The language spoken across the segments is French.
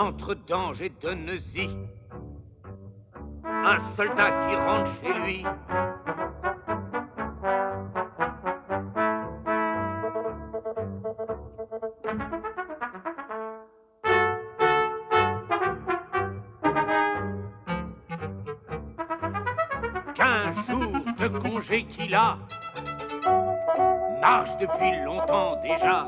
entre Dange et Deneuzy. Un soldat qui rentre chez lui. Jours de congé qu'il a, marche depuis longtemps déjà.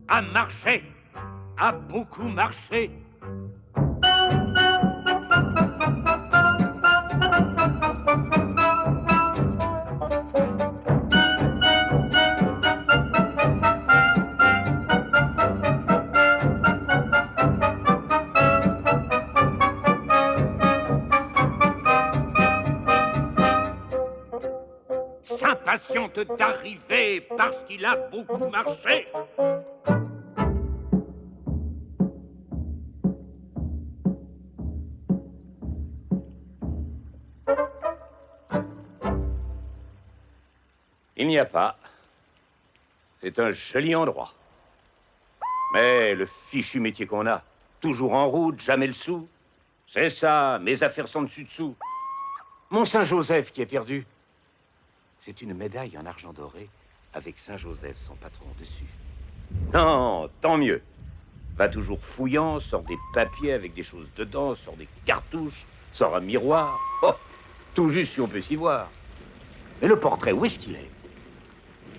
A marché, a beaucoup marché. S'impatiente d'arriver parce qu'il a beaucoup marché. Il n'y a pas. C'est un joli endroit. Mais le fichu métier qu'on a, toujours en route, jamais le sou. C'est ça, mes affaires sont dessus-dessous. Mon Saint-Joseph qui est perdu. C'est une médaille en argent doré avec Saint-Joseph, son patron, dessus. Non, tant mieux. Va toujours fouillant, sort des papiers avec des choses dedans, sort des cartouches, sort un miroir. Oh, tout juste si on peut s'y voir. Mais le portrait, où est-ce qu'il est?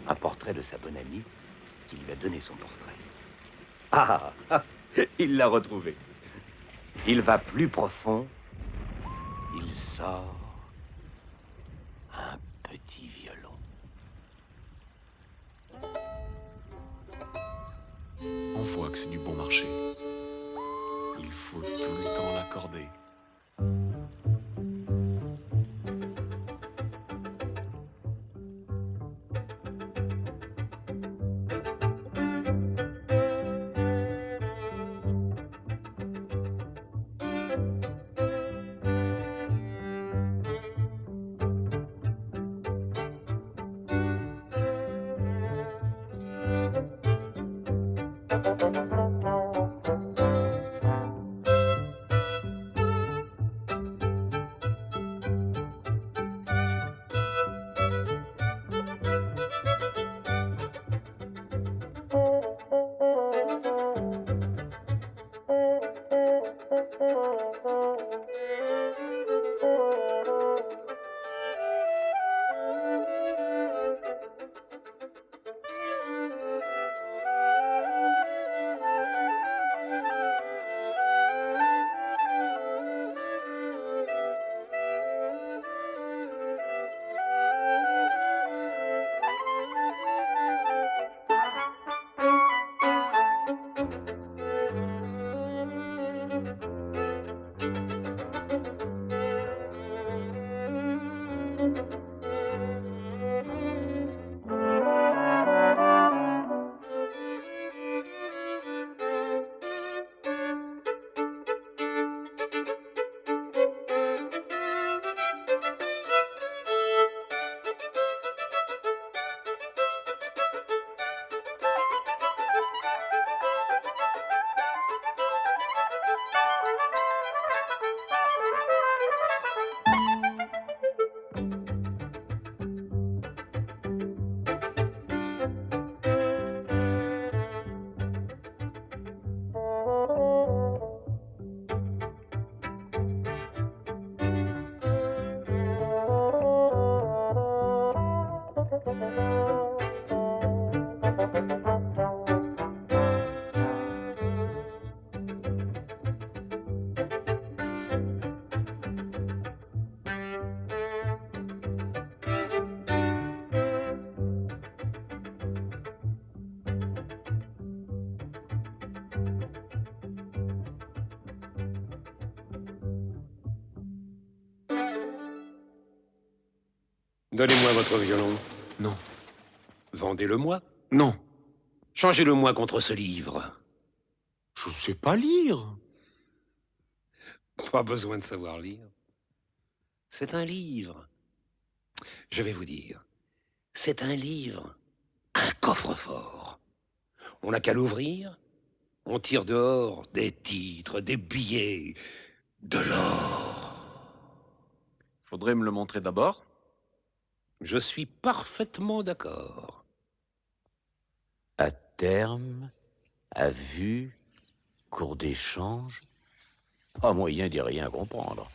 Un portrait de sa bonne amie qui lui a donné son portrait. Ah, il l'a retrouvé. Il va plus profond. Il sort un petit violon. On voit que c'est du bon marché. Il faut tout le temps l'accorder. Donnez-moi votre violon. Non. Vendez-le-moi. Non. Changez-le-moi contre ce livre. Je sais pas lire. Pas besoin de savoir lire. C'est un livre. Je vais vous dire. C'est un livre. Un coffre-fort. On n'a qu'à l'ouvrir. On tire dehors des titres, des billets, de l'or. Faudrait me le montrer d'abord. Je suis parfaitement d'accord. À terme, à vue, cours d'échange, pas moyen d'y rien comprendre.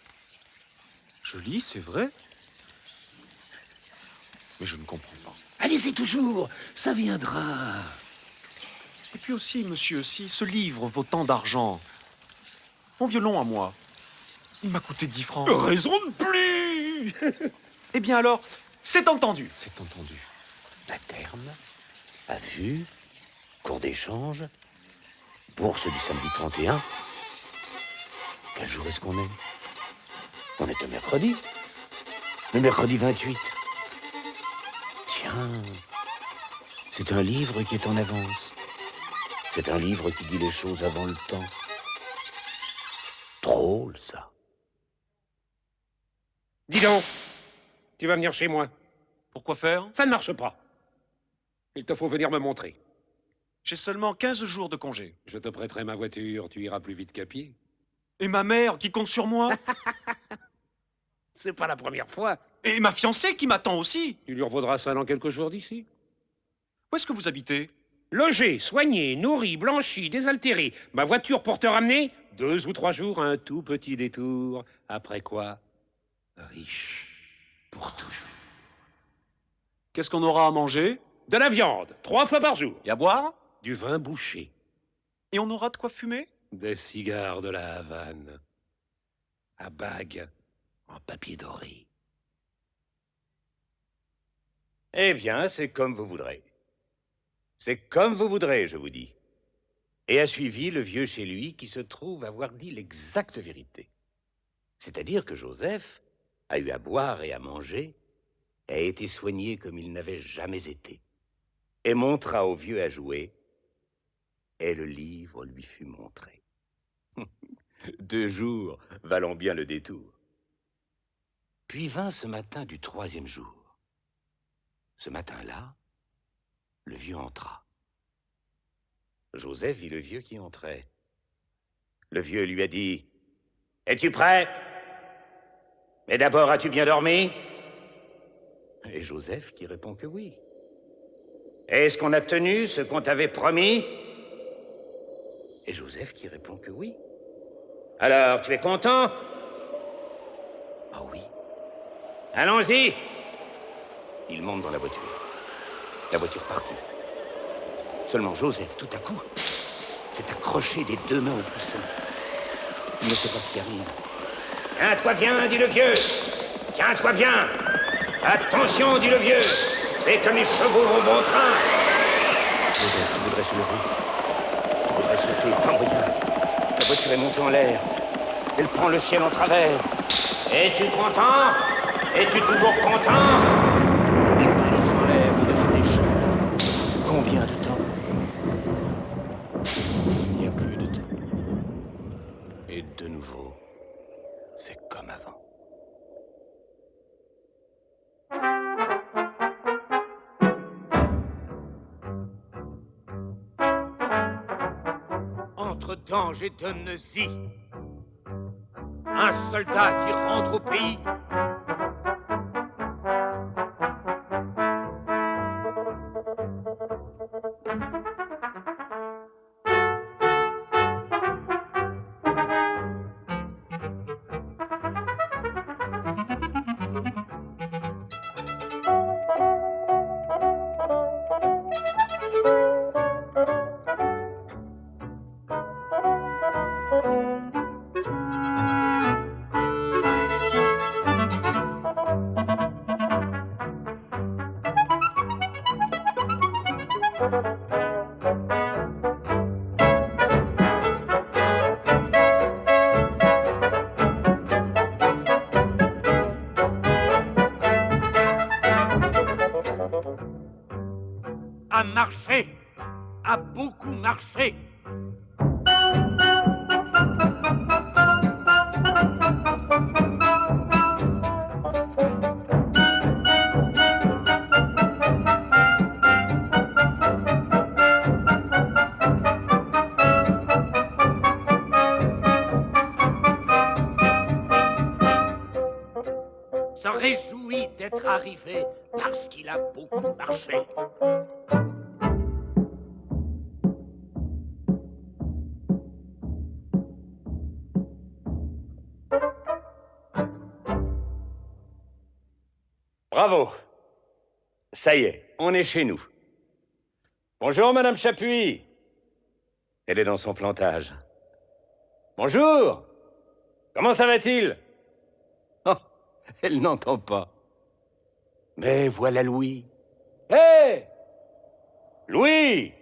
Je lis, c'est vrai. Mais je ne comprends pas. Allez-y toujours, ça viendra. Et puis aussi, monsieur, si ce livre vaut tant d'argent, mon violon à moi, il m'a coûté 10 francs. Raison de plus. Eh bien alors, c'est entendu. C'est entendu. À terme, à vue, cours d'échange, bourse du samedi 31. Quel jour est-ce qu'on est? On est un mercredi. Le mercredi 28. Tiens, c'est un livre qui est en avance. C'est un livre qui dit les choses avant le temps. Drôle, ça. Dis donc, tu vas venir chez moi. Pourquoi faire? Ça ne marche pas. Il te faut venir me montrer. J'ai seulement 15 jours de congé. Je te prêterai ma voiture, tu iras plus vite qu'à pied. Et ma mère qui compte sur moi. C'est pas la première fois. Et ma fiancée qui m'attend aussi. Tu lui revaudras ça dans quelques jours d'ici. Où est-ce que vous habitez? Logé, soigné, nourri, blanchi, désaltéré. Ma voiture pour te ramener, 2 ou 3 jours, un tout petit détour. Après quoi, riche pour toujours. Qu'est-ce qu'on aura à manger? De la viande, 3 fois par jour. Et à boire? Du vin bouché. Et on aura de quoi fumer? Des cigares de la Havane. À bague, en papier doré. Eh bien, c'est comme vous voudrez. C'est comme vous voudrez, je vous dis. Et a suivi le vieux chez lui qui se trouve avoir dit l'exacte vérité. C'est-à-dire que Joseph a eu à boire et à manger, et a été soigné comme il n'avait jamais été, et montra au vieux à jouer, et le livre lui fut montré. 2 jours valant bien le détour. Puis vint ce matin du 3e jour. Ce matin-là, le vieux entra. Joseph vit le vieux qui entrait. Le vieux lui a dit « Es-tu prêt? Mais d'abord, as-tu bien dormi ?» Et Joseph qui répond que oui. « Est-ce qu'on a tenu ce qu'on t'avait promis ?» Et Joseph qui répond que oui. « Alors, tu es content? » Ah oui. « Allons-y !» Il monte dans la voiture. La voiture partit. Seulement Joseph, tout à coup, s'est accroché des 2 mains au coussin. Il ne sait pas ce qui arrive. « Tiens-toi bien, dit le vieux. Tiens-toi bien. Attention, dit le vieux. C'est que mes chevaux vont bon train. » Joseph, tu voudrais se lever. Tu voudrais sauter, pas moyen. La voiture est montée en l'air. Elle prend le ciel en travers. « Es-tu content? Es-tu toujours content? » Il glisse en l'air au-dessus des champs. Combien de temps? Il n'y a plus de temps. Et de nouveau, c'est comme avant. Entre Ganges et Donnezzy, un soldat qui rentre au pays. a beaucoup marché. Se réjouit d'être arrivé parce qu'il a beaucoup marché. Bravo. Ça y est, on est chez nous. Bonjour, Madame Chapuis. Elle est dans son plantage. Bonjour. Comment ça va-t-il? Oh, elle n'entend pas. Mais voilà Louis. Hé! Louis!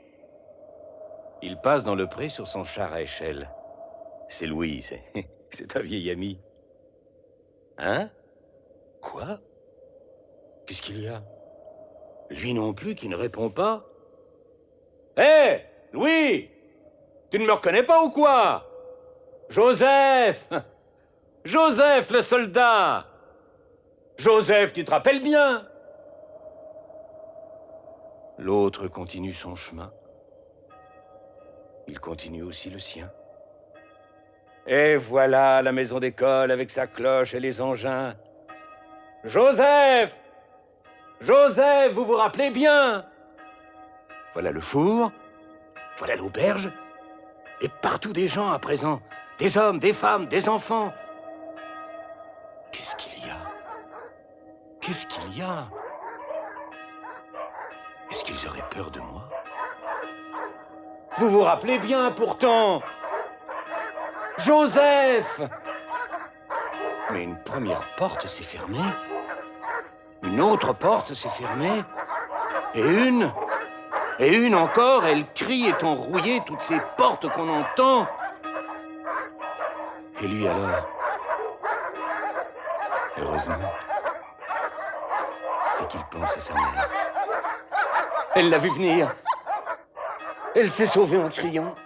Il passe dans le pré sur son char à échelle. C'est Louis, c'est un vieil ami. Hein? Quoi? Qu'est-ce qu'il y a? Lui non plus qui ne répond pas? Hé! Louis! Tu ne me reconnais pas ou quoi? Joseph! Joseph, le soldat! Joseph, tu te rappelles bien? L'autre continue son chemin. Il continue aussi le sien. Et voilà la maison d'école avec sa cloche et les engins. Joseph! Joseph, vous vous rappelez bien? Voilà le four, voilà l'auberge, et partout des gens à présent. Des hommes, des femmes, des enfants. Qu'est-ce qu'il y a? Qu'est-ce qu'il y a? Est-ce qu'ils auraient peur de moi? Vous vous rappelez bien, pourtant! Joseph! Mais une première porte s'est fermée. Une autre porte s'est fermée. Et une encore, elle crie et enrouillée toutes ces portes qu'on entend. Et lui alors? Heureusement, c'est qu'il pense à sa mère. Elle l'a vu venir. Elle s'est sauvée en criant.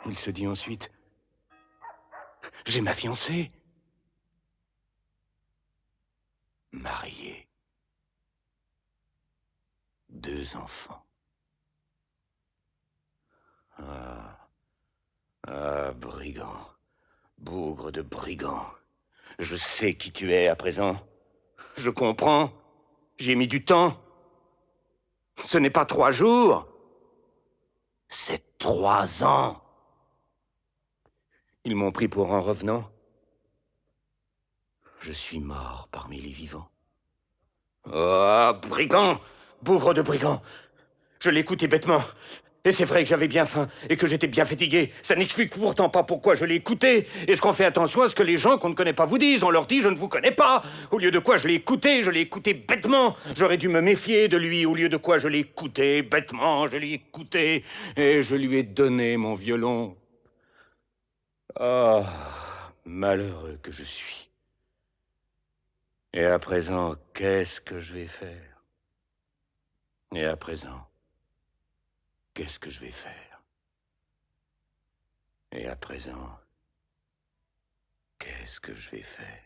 Il se dit ensuite, j'ai ma fiancée. Mariée. 2 enfants. Brigand. Bougre de brigand. Je sais qui tu es à présent. Je comprends. J'ai mis du temps. Ce n'est pas 3 jours. C'est 3 ans. Ils m'ont pris pour un revenant. Je suis mort parmi les vivants. Oh, brigand! Bougre de brigand! Je l'ai écouté bêtement. Et c'est vrai que j'avais bien faim et que j'étais bien fatigué. Ça n'explique pourtant pas pourquoi je l'ai écouté. Est-ce qu'on fait attention à ce que les gens qu'on ne connaît pas vous disent? On leur dit « je ne vous connais pas ». Au lieu de quoi je l'ai écouté bêtement. J'aurais dû me méfier de lui. Au lieu de quoi je l'ai écouté bêtement, je l'ai écouté. Et je lui ai donné mon violon. Oh, malheureux que je suis. Et à présent, qu'est-ce que je vais faire? Et à présent, qu'est-ce que je vais faire? Et à présent, qu'est-ce que je vais faire?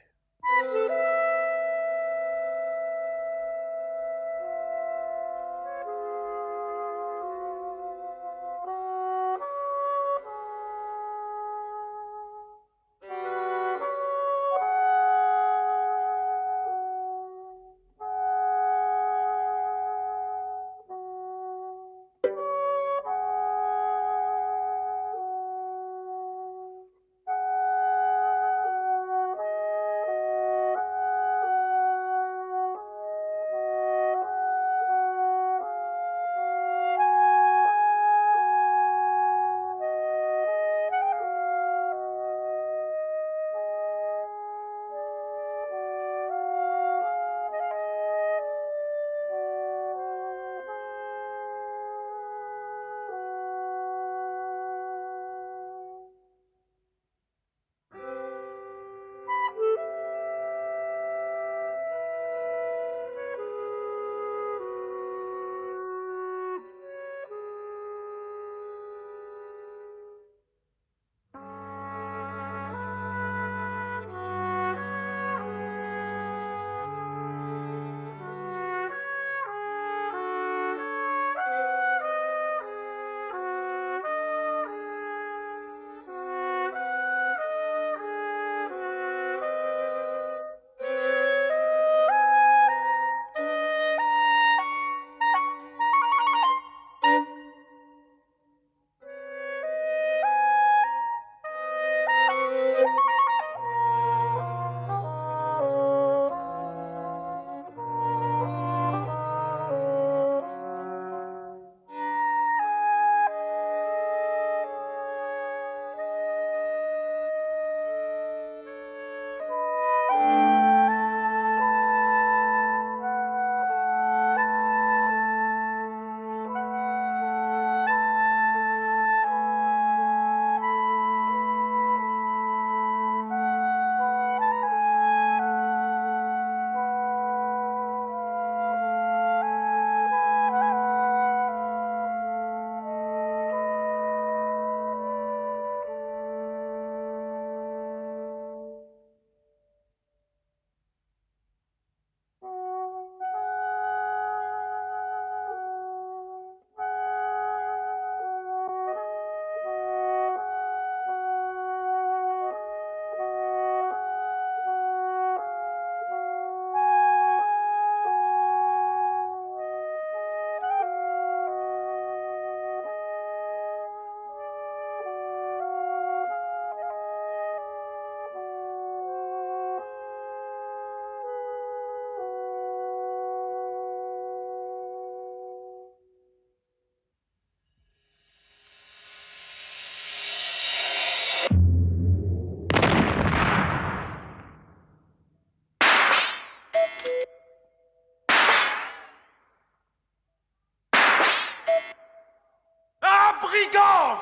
brigand!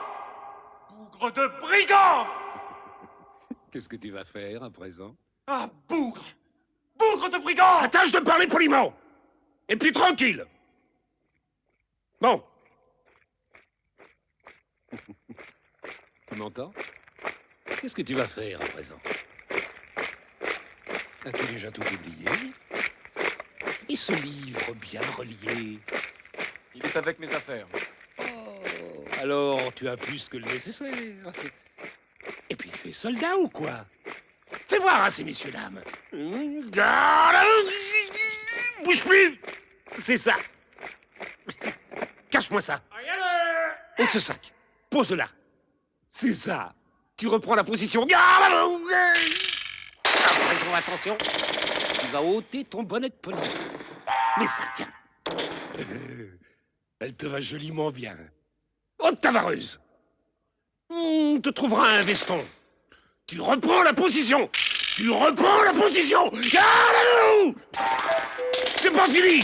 Bougre de brigand! Qu'est-ce que tu vas faire à présent? Ah, bougre! Bougre de brigand! Tâche de parler poliment! Et puis tranquille! Bon. Tu m'entends? Qu'est-ce que tu vas faire à présent? As-tu déjà tout oublié? Et ce livre bien relié? Il est avec mes affaires. Oh, alors tu as plus que le nécessaire. Et puis tu es soldat ou quoi? Fais voir à ces messieurs-dames. Garde! Bouge plus! C'est ça. Cache-moi ça. Ôte ce sac. Pose-la. C'est ça. Tu reprends la position. Garde! Attention. Tu vas ôter ton bonnet de police. Mais ça, tiens. Elle te va joliment bien. Ôte ta vareuse. On te trouvera un veston. Tu reprends la position. Tu reprends la position. Garde-nous! C'est pas fini.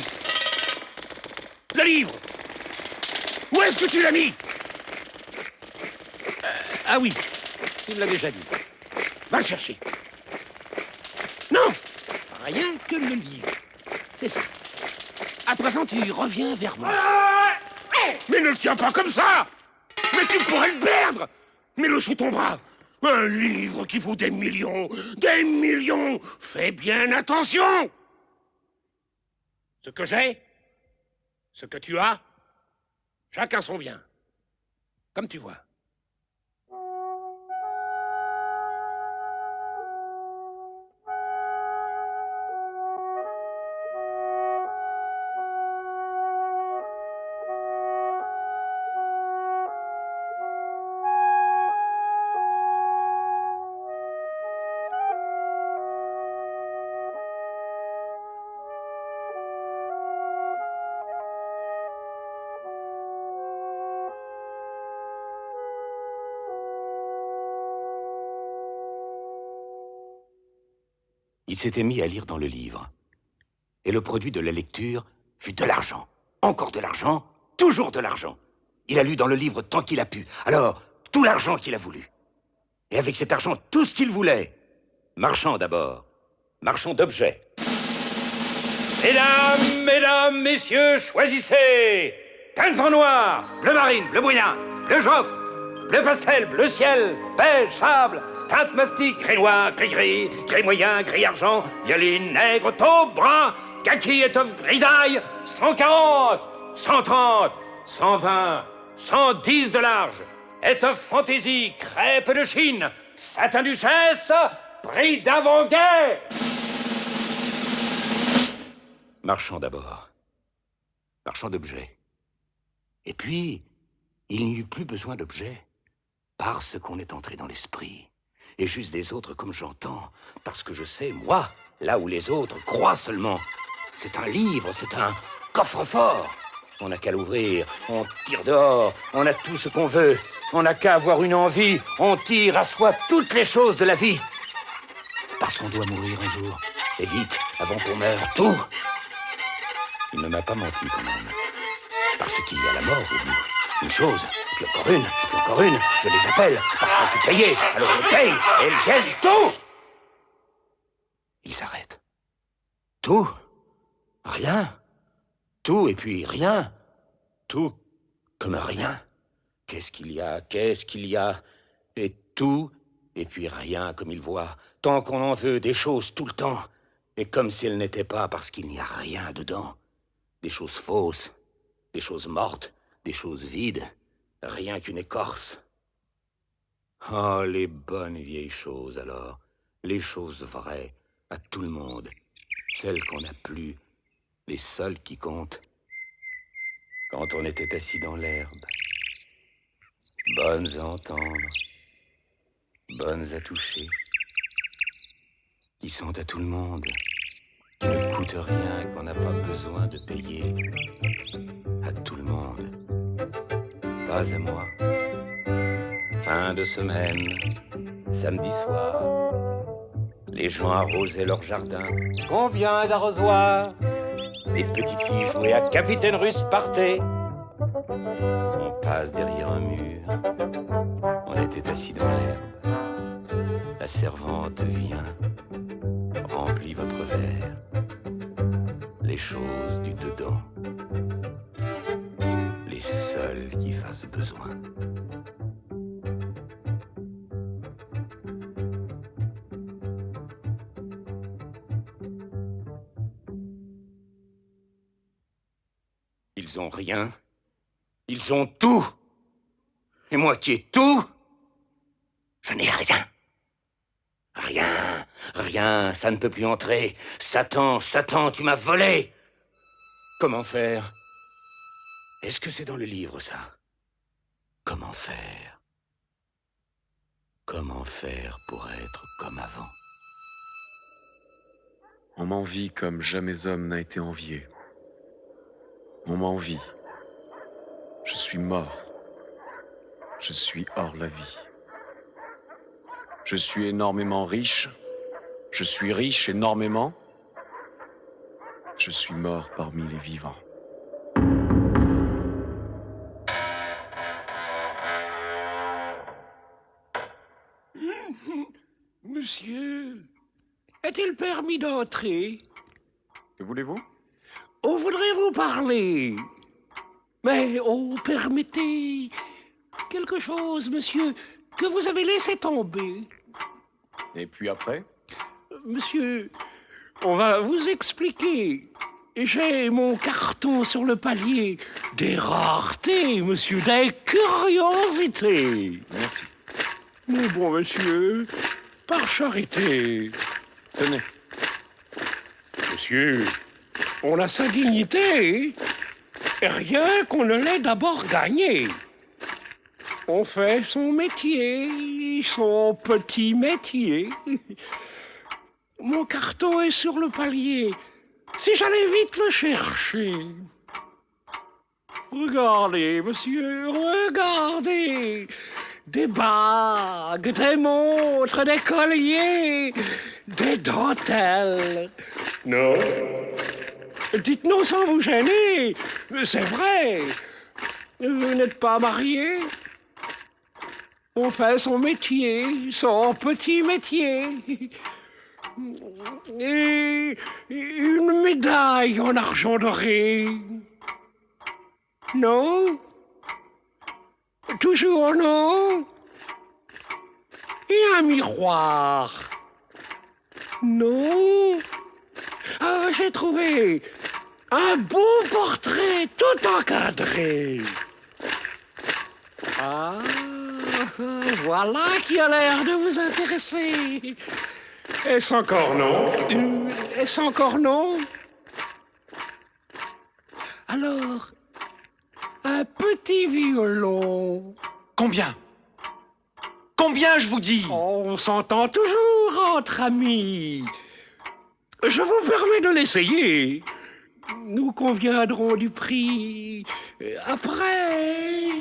Le livre. Où est-ce que tu l'as mis? Ah oui, tu me l'as déjà dit. Va le chercher. Non, rien que le livre. C'est ça. À présent, tu reviens vers moi. Mais ne le tiens pas comme ça! Mais tu pourrais le perdre! Mets-le sous ton bras. Un livre qui vaut des millions. Des millions! Fais bien attention! Ce que j'ai, ce que tu as, chacun son bien. Comme tu vois. Il s'était mis à lire dans le livre. Et le produit de la lecture fut de l'argent. Encore de l'argent, toujours de l'argent. Il a lu dans le livre tant qu'il a pu. Alors, tout l'argent qu'il a voulu. Et avec cet argent, tout ce qu'il voulait. Marchand d'abord. Marchand d'objets. Mesdames, messieurs, choisissez! Cannes en noir, bleu marine, bleu brouillard, bleu joffre, bleu pastel, bleu ciel, beige, sable, teinte mastic, gris noir, gris, gris moyen, gris argent, violine, nègre, taupe, brun, kaki, étoffe, grisaille, 140, 130, 120, 110 de large, étoffe fantaisie, crêpe de Chine, satin duchesse, prix d'avant-guerre. Marchand d'abord. Marchand d'objets. Et puis, il n'y eut plus besoin d'objets, parce qu'on est entré dans l'esprit. Et juste des autres comme j'entends, parce que je sais, moi, là où les autres croient seulement. C'est un livre, c'est un coffre-fort. On n'a qu'à l'ouvrir, on tire dehors, on a tout ce qu'on veut. On n'a qu'à avoir une envie, on tire à soi toutes les choses de la vie. Parce qu'on doit mourir un jour, et vite, avant qu'on meure, tout. Il ne m'a pas menti quand même. Parce qu'il y a la mort au bout. Une chose, puis encore une, je les appelle, parce qu'on peut payer. Alors on paye, et elles viennent, tout. Il s'arrête. Tout. Rien. Tout et puis rien. Tout comme rien. Qu'est-ce qu'il y a? Et tout et puis rien comme il voit. Tant qu'on en veut des choses tout le temps. Et comme si elles n'étaient pas parce qu'il n'y a rien dedans. Des choses fausses, des choses mortes, des choses vides, rien qu'une écorce. Oh, les bonnes vieilles choses alors, les choses vraies, à tout le monde, celles qu'on n'a plus, les seules qui comptent. Quand on était assis dans l'herbe, bonnes à entendre, bonnes à toucher, qui sont à tout le monde, qui ne coûtent rien, qu'on n'a pas besoin de payer, à tout le monde, pas à moi. Fin de semaine, samedi soir, les gens arrosaient leur jardin. Combien d'arrosoirs? Les petites filles jouaient à Capitaine Russe partaient. On terrasse derrière un mur. On était assis dans l'herbe. La servante vient, remplit votre verre. Les choses du dedans, les seules qui fassent besoin. Ils ont rien. Ils ont tout. Et moi qui ai tout, je n'ai rien. Rien, rien, ça ne peut plus entrer. Satan, Satan, tu m'as volé. Comment faire? Est-ce que c'est dans le livre, ça? Comment faire? Comment faire pour être comme avant? On m'envie comme jamais homme n'a été envié. On m'envie. Je suis mort. Je suis hors la vie. Je suis énormément riche. Je suis riche énormément. Je suis mort parmi les vivants. Monsieur, est-il permis d'entrer? Que voulez-vous? On voudrait vous parler. Mais permettez quelque chose, monsieur, que vous avez laissé tomber. Et puis après? Monsieur, on va vous expliquer. J'ai mon carton sur le palier. Des raretés, monsieur, des curiosités. Merci. Mon bon monsieur, par charité. Tenez. Monsieur, on a sa dignité. Et rien qu'on ne l'ait d'abord gagné. On fait son métier, son petit métier. Mon carton est sur le palier. Si j'allais vite le chercher. Regardez, monsieur, regardez. Des bagues, des montres, des colliers, des dentelles. Non. Dites-nous sans vous gêner. C'est vrai. Vous n'êtes pas marié? On fait son métier, son petit métier. Et une médaille en argent doré. Non? Toujours non? Et un miroir? Non? Ah, j'ai trouvé un beau portrait tout encadré. Ah, voilà qui a l'air de vous intéresser. Est-ce encore non? Est-ce encore non? Alors, un petit violon. Combien? Combien, je vous dis? Oh, on s'entend toujours entre amis. Je vous permets de l'essayer. Nous conviendrons du prix après.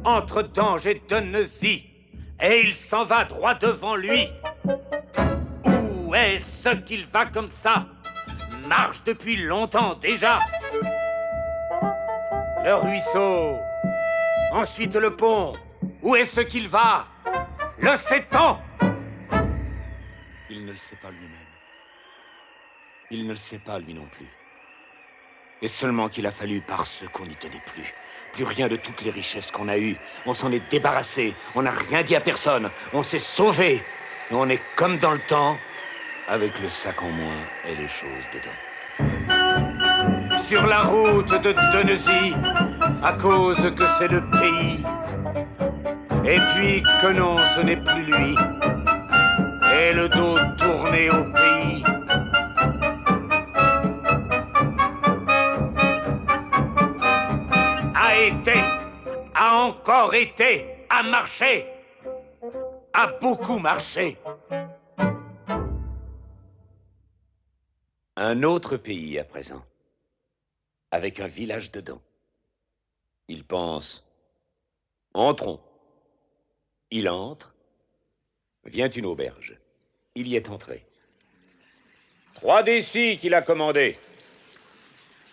Entre danger de Neuzy, et il s'en va droit devant lui. Où est-ce qu'il va comme ça? Marche depuis longtemps déjà. Le ruisseau, ensuite le pont. Où est-ce qu'il va? Le sait-on? Il ne le sait pas lui-même. Il ne le sait pas lui non plus. Et seulement qu'il a fallu parce qu'on n'y tenait plus. Plus rien de toutes les richesses qu'on a eues. On s'en est débarrassé. On n'a rien dit à personne. On s'est sauvé. Et on est comme dans le temps, avec le sac en moins et les choses dedans. Sur la route de Deneuzy, à cause que c'est le pays. Et puis que non, ce n'est plus lui. Et le dos tourné au pays. A été, a encore été, a marché, a beaucoup marché. Un autre pays à présent, avec un village dedans. Il pense, entrons. Il entre, vient une auberge. Il y est entré. 3 décis qu'il a commandé.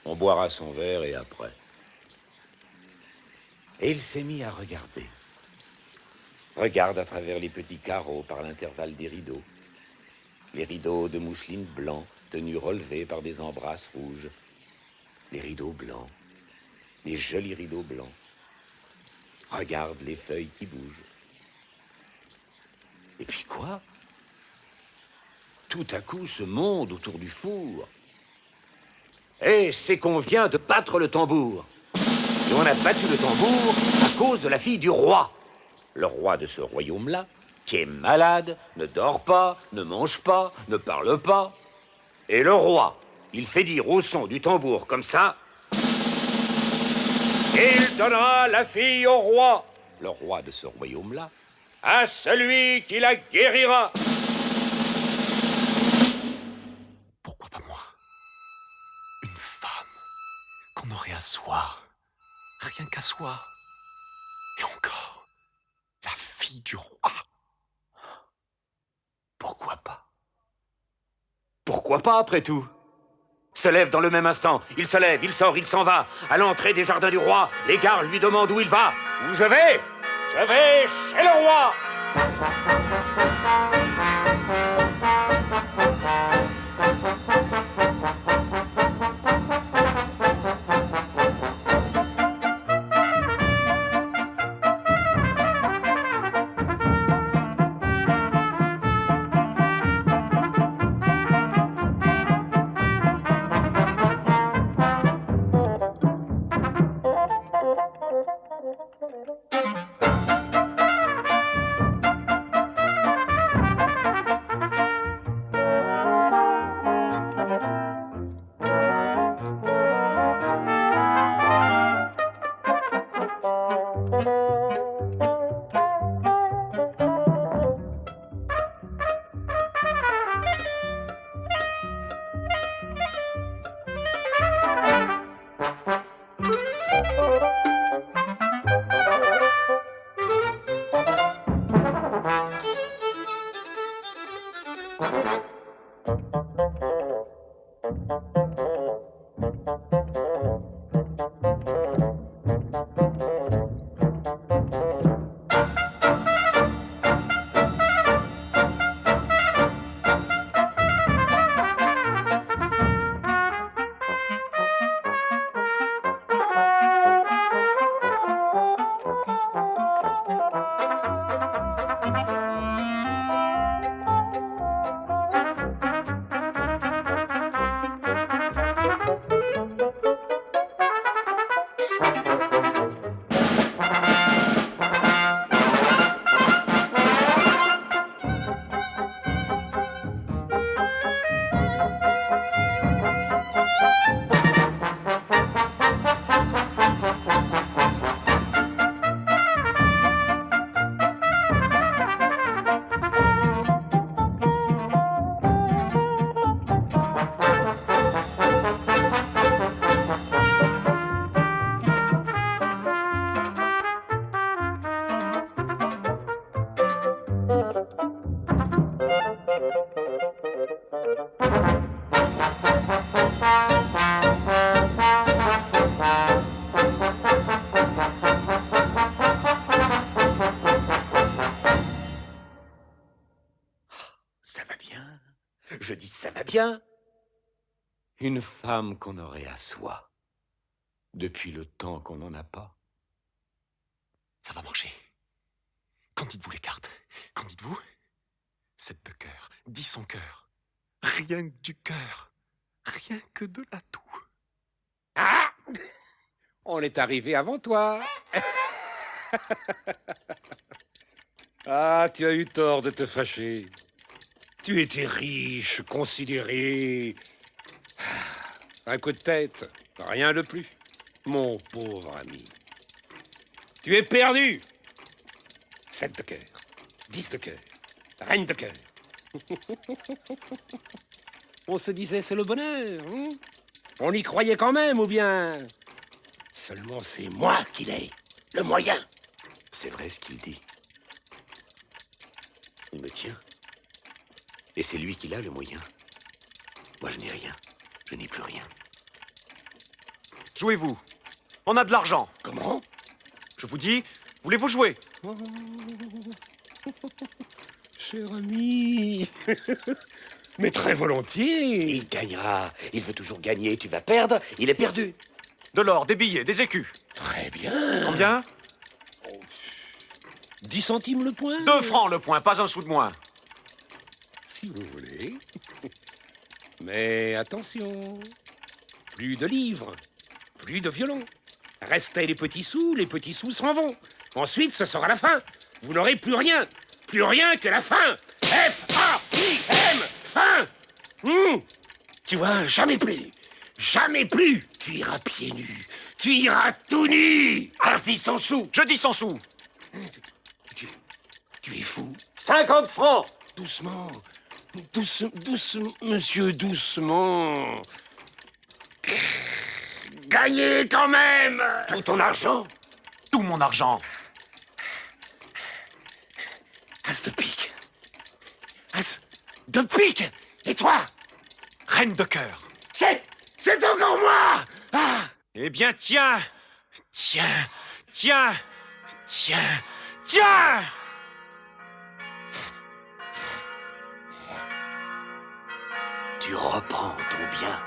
On boira son verre et après. Et il s'est mis à regarder. Regarde à travers les petits carreaux par l'intervalle des rideaux. Les rideaux de mousseline blanc, tenus relevés par des embrasses rouges. Les rideaux blancs. Les jolis rideaux blancs. Regarde les feuilles qui bougent. Et puis quoi? Tout à coup, ce monde autour du four. Et c'est qu'on vient de battre le tambour. Et on a battu le tambour à cause de la fille du roi. Le roi de ce royaume-là, qui est malade, ne dort pas, ne mange pas, ne parle pas. Et le roi, il fait dire au son du tambour comme ça, il donnera la fille au roi, le roi de ce royaume-là, à celui qui la guérira. Pourquoi pas moi? Une femme qu'on aurait à soi, rien qu'à soi. Et encore, la fille du roi. Pourquoi pas? Pourquoi pas, après tout? Se lève dans le même instant. Il se lève, il sort, il s'en va. À l'entrée des jardins du roi, les gardes lui demandent où il va. Où je vais? Je vais chez le roi. Ça va bien. Je dis ça va bien. Une femme qu'on aurait à soi. Depuis le temps qu'on n'en a pas. Ça va marcher. Qu'en dites-vous les cartes? Qu'en dites-vous? 7 de cœur, 10 en cœur. Rien que du cœur. Rien que de l'atout. Ah! On est arrivé avant toi. Ah, tu as eu tort de te fâcher. Tu étais riche, considéré. Un coup de tête, rien de plus. Mon pauvre ami. Tu es perdu. 7 de cœur, 10 de cœur, reine de cœur. On se disait c'est le bonheur. Hein? On y croyait quand même, ou bien... Seulement c'est moi qui l'ai, le moyen. C'est vrai ce qu'il dit. Il me tient. Et c'est lui qui a le moyen. Moi, je n'ai rien. Je n'ai plus rien. Jouez-vous. On a de l'argent. Comment? Je vous dis, voulez-vous jouer? Oh, cher ami. Mais très volontiers. Il gagnera. Il veut toujours gagner. Tu vas perdre. Il est perdu. De l'or, des billets, des écus. Très bien. Combien? 10 centimes le point? 2 francs le point, pas un sou de moins. Si vous voulez. Mais attention. Plus de livres. Plus de violons. Restez les petits sous s'en vont. Ensuite, ce sera la fin. Vous n'aurez plus rien. Plus rien que la fin. F-A-I-M. Fin. Tu vois, jamais plus. Jamais plus. Tu iras pieds nus. Tu iras tout nu. Hardi sans sous. Je dis 100 sous. Tu es fou. 50 francs. Doucement. Doucement, monsieur, doucement. Gagnez quand même. Tout ton argent. Tout mon argent. As de pique. As de pique. Et toi? Reine de cœur. C'est encore moi. Ah. Eh bien, tiens. Tiens. Tiens. Tiens. Tiens. Tu reprends ton bien.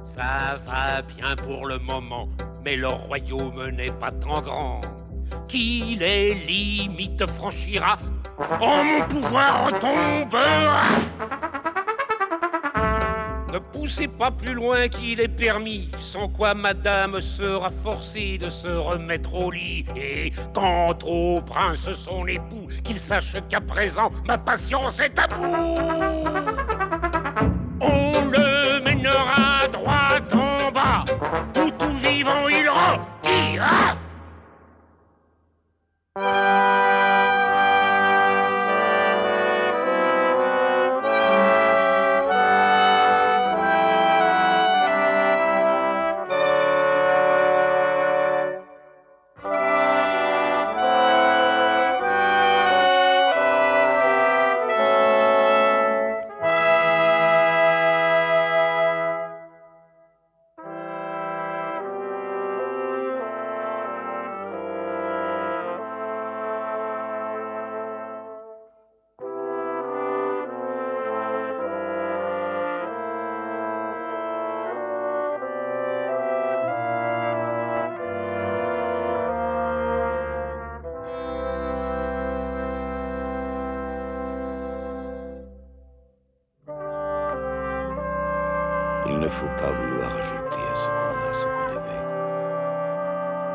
Ça va bien pour le moment, mais le royaume n'est pas tant grand qu'il les limites franchira. Oh, mon pouvoir tombera. Ne poussez pas plus loin qu'il est permis, sans quoi madame sera forcée de se remettre au lit. Et quant au prince son époux, qu'il sache qu'à présent ma patience est à bout. On le mènera droit en bas, où tout vivant il rôtira. Il ne faut pas vouloir ajouter à ce qu'on a ce qu'on avait.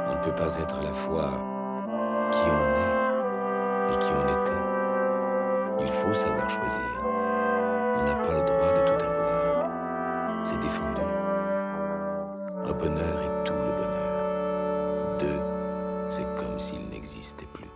On ne peut pas être à la fois qui on est et qui on était. Il faut savoir choisir. On n'a pas le droit de tout avoir. C'est défendu. Un bonheur est tout le bonheur. Deux, c'est comme s'il n'existait plus.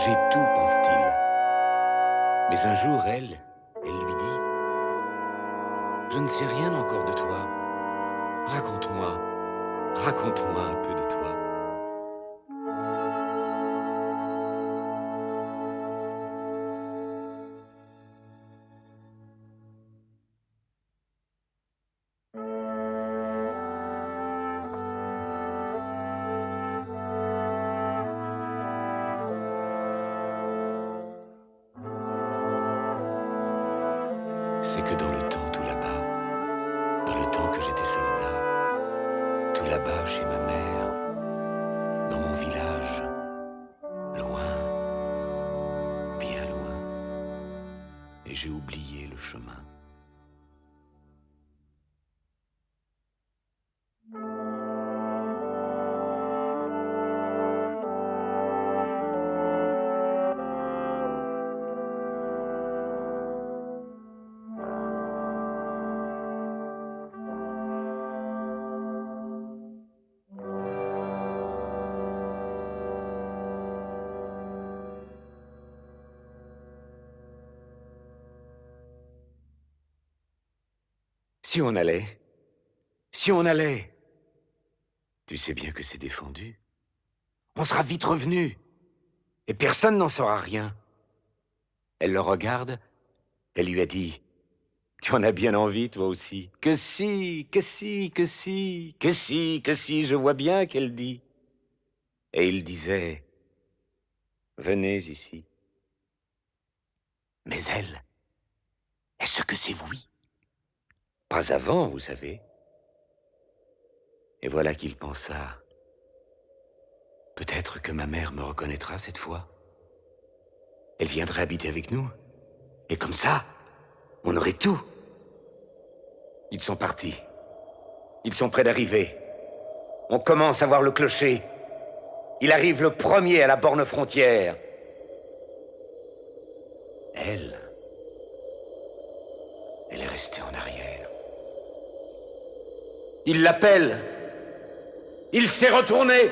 J'ai tout, pense-t-il. Mais un jour, elle lui dit, je ne sais rien encore de toi. Raconte-moi un peu de toi. C'est que dans le temps tout là-bas, dans le temps que j'étais soldat, tout là-bas chez ma mère, dans mon village, loin, bien loin, et j'ai oublié le chemin. Si on allait, tu sais bien que c'est défendu. On sera vite revenu, et personne n'en saura rien. Elle le regarde, elle lui a dit, tu en as bien envie, toi aussi. Que si, je vois bien qu'elle dit. Et il disait, venez ici. Mais elle, est-ce que c'est oui? Pas avant, vous savez. Et voilà qu'il pensa, peut-être que ma mère me reconnaîtra cette fois. Elle viendrait habiter avec nous. Et comme ça, on aurait tout. Ils sont partis. Ils sont près d'arriver. On commence à voir le clocher. Il arrive le premier à la borne frontière. Elle est restée en arrière. Il l'appelle. Il s'est retourné.